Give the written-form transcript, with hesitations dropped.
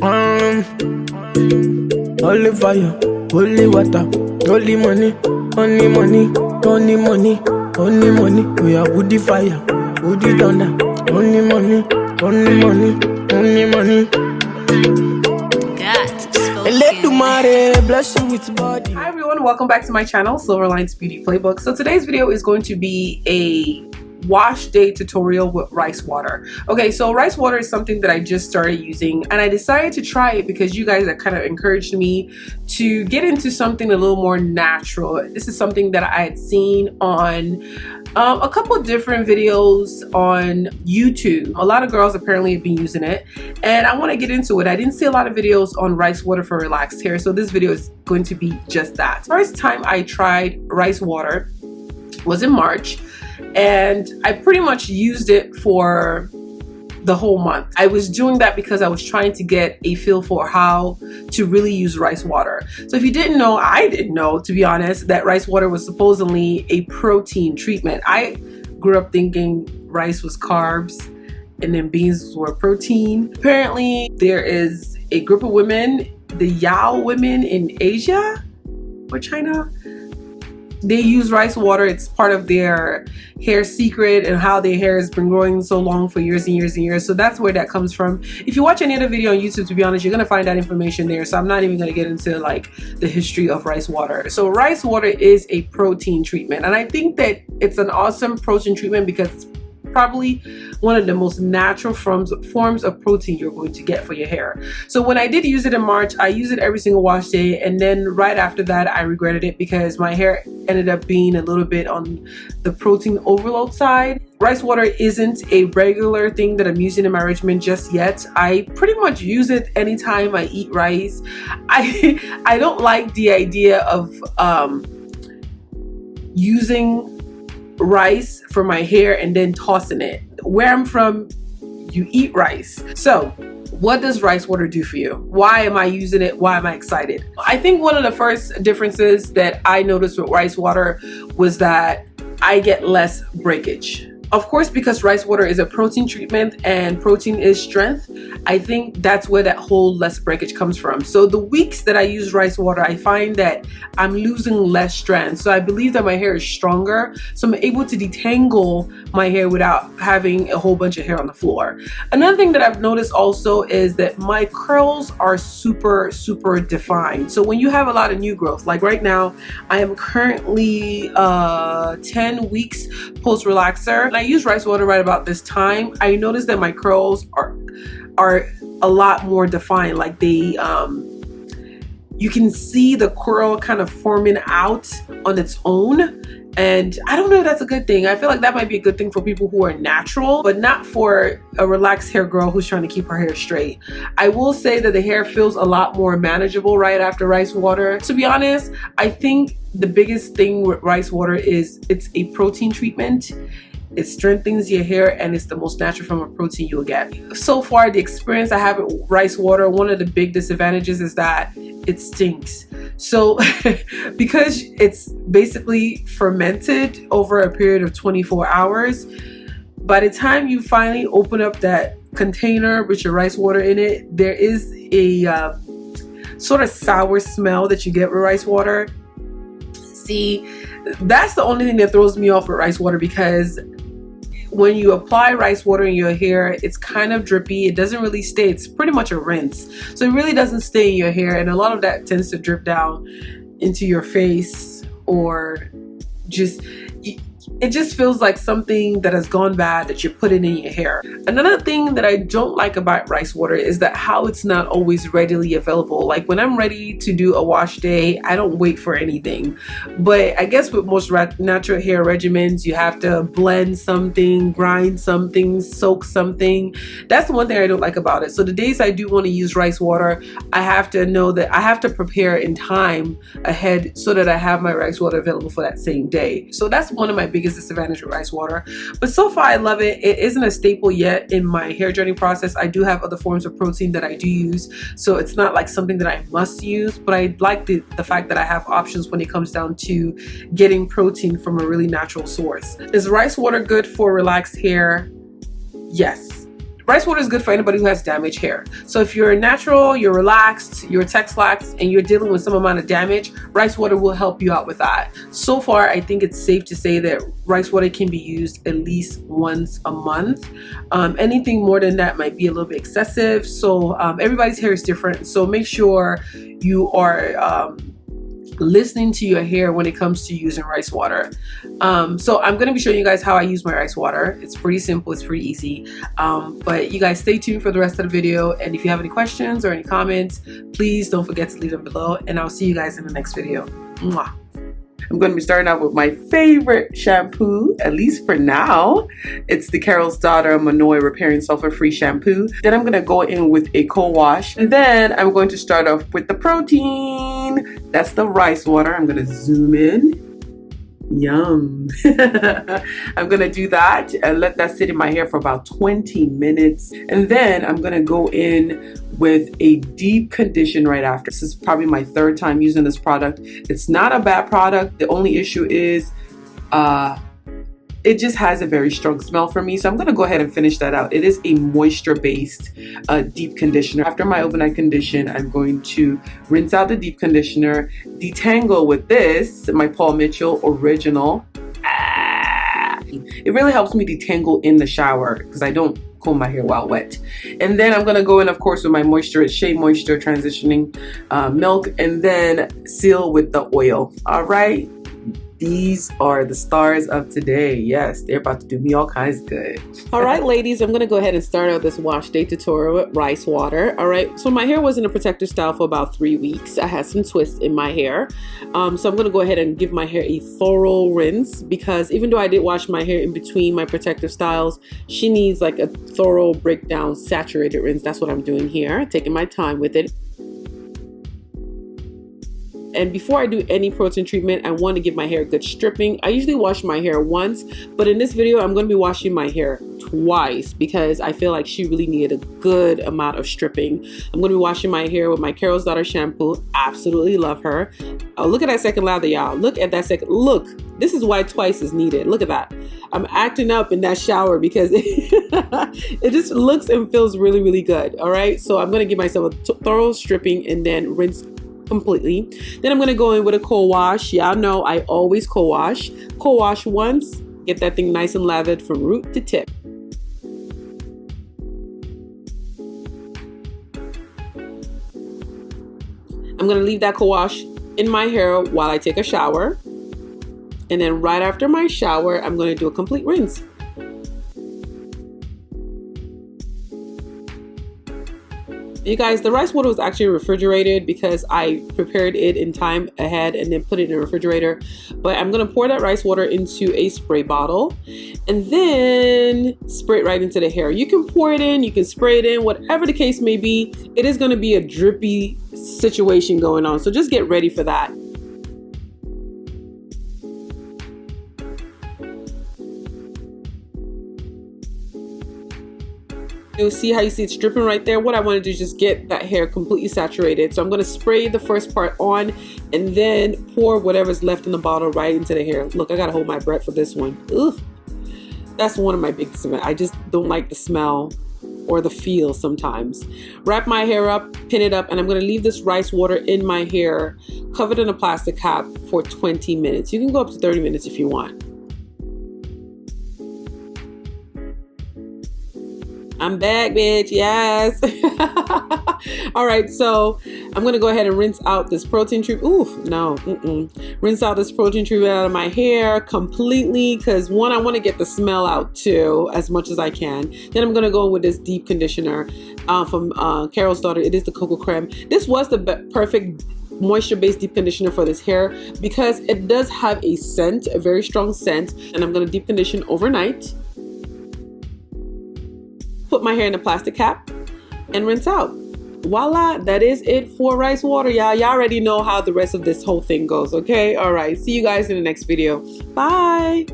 Holy fire, holy water, holy money, only money, only money, only money. We are woody fire, woody thunder, only money, only money, only money. Bless you with body. Hi everyone, welcome back to my channel, Silverline's Beauty Playbook. So today's video is going to be a wash day tutorial with rice water. Okay, so rice water is something that I just started using, and I decided to try it because you guys have kind of encouraged me to get into something a little more natural. This is something that I had seen on a couple different videos on YouTube. A lot of girls apparently have been using it, and I want to get into it. I didn't see a lot of videos on rice water for relaxed hair, so this video is going to be just that. First time I tried rice water was in March, and I pretty much used it for the whole month. I was doing that because I was trying to get a feel for how to really use rice water. So if you didn't know, I didn't know, to be honest, that rice water was supposedly a protein treatment. I grew up thinking rice was carbs and then beans were protein. Apparently there is a group of women, the Yao women in Asia or China, they use rice water. It's part of their hair secret and how their hair has been growing so long for years and years and years. So that's where that comes from. If you watch any other video on YouTube, to be honest, you're going to find that information there. So I'm not even going to get into like the history of rice water. So rice water is a protein treatment. And I think that it's an awesome protein treatment because it's probably one of the most natural forms of protein you're going to get for your hair. So when I did use it in March, I used it every single wash day, and then right after that I regretted it because my hair ended up being a little bit on the protein overload side. Rice water isn't a regular thing that I'm using in my regimen just yet. I pretty much use it anytime I eat rice. I don't like the idea of using rice for my hair and then tossing it. Where I'm from, you eat rice. So what does rice water do for you? Why am I using it? Why am I excited? I think one of the first differences that I noticed with rice water was that I get less breakage. Of course, because rice water is a protein treatment and protein is strength, I think that's where that whole less breakage comes from. So the weeks that I use rice water, I find that I'm losing less strand. So I believe that my hair is stronger. So I'm able to detangle my hair without having a whole bunch of hair on the floor. Another thing that I've noticed also is that my curls are super, super defined. So when you have a lot of new growth, like right now, I am currently 10 weeks post-relaxer. I use rice water right about this time. I noticed that my curls are a lot more defined. Like they, you can see the curl kind of forming out on its own. And I don't know if that's a good thing. I feel like that might be a good thing for people who are natural, but not for a relaxed hair girl who's trying to keep her hair straight. I will say that the hair feels a lot more manageable right after rice water. To be honest, I think the biggest thing with rice water is it's a protein treatment. It strengthens your hair and it's the most natural form of protein you'll get. So far, the experience I have with rice water, one of the big disadvantages is that it stinks. So because it's basically fermented over a period of 24 hours, by the time you finally open up that container with your rice water in it, there is a sort of sour smell that you get with rice water. See, that's the only thing that throws me off with rice water, because when you apply rice water in your hair, it's kind of drippy. It doesn't really stay. It's pretty much a rinse. So it really doesn't stay in your hair. And a lot of that tends to drip down into your face, or just, it just feels like something that has gone bad that you're putting in your hair. Another thing that I don't like about rice water is that how it's not always readily available. Like when I'm ready to do a wash day, I don't wait for anything. But I guess with most natural hair regimens, you have to blend something, grind something, soak something. That's the one thing I don't like about it. So the days I do want to use rice water, I have to know that I have to prepare in time ahead so that I have my rice water available for that same day. So that's one of my biggest disadvantage with rice water. But so far I love it. It isn't a staple yet in my hair journey process. I do have other forms of protein that I do use, so it's not like something that I must use, but I like the fact that I have options when it comes down to getting protein from a really natural source. Is rice water good for relaxed hair? Yes. Rice water is good for anybody who has damaged hair. So if you're natural, you're relaxed, you're text-lax, and you're dealing with some amount of damage, rice water will help you out with that. So far, I think it's safe to say that rice water can be used at least once a month. Anything more than that might be a little bit excessive. So everybody's hair is different. So make sure you are listening to your hair when it comes to using rice water. So I'm going to be showing you guys how I use my rice water. It's pretty simple, it's pretty easy, but you guys stay tuned for the rest of the video, and if you have any questions or any comments, please don't forget to leave them below, and I'll see you guys in the next video. Mwah. I'm going to be starting out with my favorite shampoo, at least for now. It's the Carol's Daughter Monoi Repairing Sulfur-Free Shampoo. Then I'm going to go in with a co-wash. And then I'm going to start off with the protein. That's the rice water. I'm going to zoom in. Yum. I'm going to do that and let that sit in my hair for about 20 minutes. And then I'm going to go in with a deep condition right after. This is probably my third time using this product. It's not a bad product. The only issue is it just has a very strong smell for me. So I'm going to go ahead and finish that out. It is a moisture-based deep conditioner. After my overnight condition, I'm going to rinse out the deep conditioner, detangle with this, my Paul Mitchell Original. It really helps me detangle in the shower because I don't comb my hair while wet. And then I'm going to go in, of course, with my Shea Moisture Transitioning Milk, and then seal with the oil. All right. These are the stars of today. Yes, they're about to do me all kinds of good. All right, ladies, I'm going to go ahead and start out this wash day tutorial with rice water. All right, so my hair was in a protective style for about 3 weeks. I had some twists in my hair. So I'm going to go ahead and give my hair a thorough rinse, because even though I did wash my hair in between my protective styles, she needs like a thorough breakdown, saturated rinse. That's what I'm doing here, taking my time with it. And before I do any protein treatment, I want to give my hair a good stripping. I usually wash my hair once, but in this video, I'm going to be washing my hair twice because I feel like she really needed a good amount of stripping. I'm going to be washing my hair with my Carol's Daughter shampoo. Absolutely love her. Oh, look at that second lather, y'all. Look at that second. Look, this is why twice is needed. Look at that. I'm acting up in that shower because it just looks and feels really, really good. All right. So I'm going to give myself a thorough stripping and then rinse completely. Then I'm going to go in with a co-wash. Y'all know I always co-wash. Co-wash once, get that thing nice and lathered from root to tip. I'm going to leave that co-wash in my hair while I take a shower. And then right after my shower, I'm going to do a complete rinse. You guys, the rice water was actually refrigerated because I prepared it in time ahead and then put it in the refrigerator. But I'm going to pour that rice water into a spray bottle and then spray it right into the hair. You can pour it in, you can spray it in, whatever the case may be. It is going to be a drippy situation going on. So just get ready for that. You'll see how you see it's dripping right there. What I want to do is just get that hair completely saturated. So I'm going to spray the first part on and then pour whatever's left in the bottle right into the hair. Look, I got to hold my breath for this one. Ugh. That's one of my biggest things. I just don't like the smell or the feel sometimes. Wrap my hair up, pin it up, and I'm going to leave this rice water in my hair covered in a plastic cap for 20 minutes. You can go up to 30 minutes if you want. I'm back, bitch. Yes. All right. So I'm going to go ahead and rinse out this protein treatment. Oof, no. Rinse out this protein treatment out of my hair completely because one, I want to get the smell out too as much as I can. Then I'm going to go in with this deep conditioner from Carol's Daughter. It is the Cocoa Creme. This was the perfect moisture-based deep conditioner for this hair because it does have a scent, a very strong scent. And I'm going to deep condition overnight. Put my hair in a plastic cap and rinse out. Voila, that is it for rice water, y'all. Y'all already know how the rest of this whole thing goes, okay? All right, see you guys in the next video. Bye.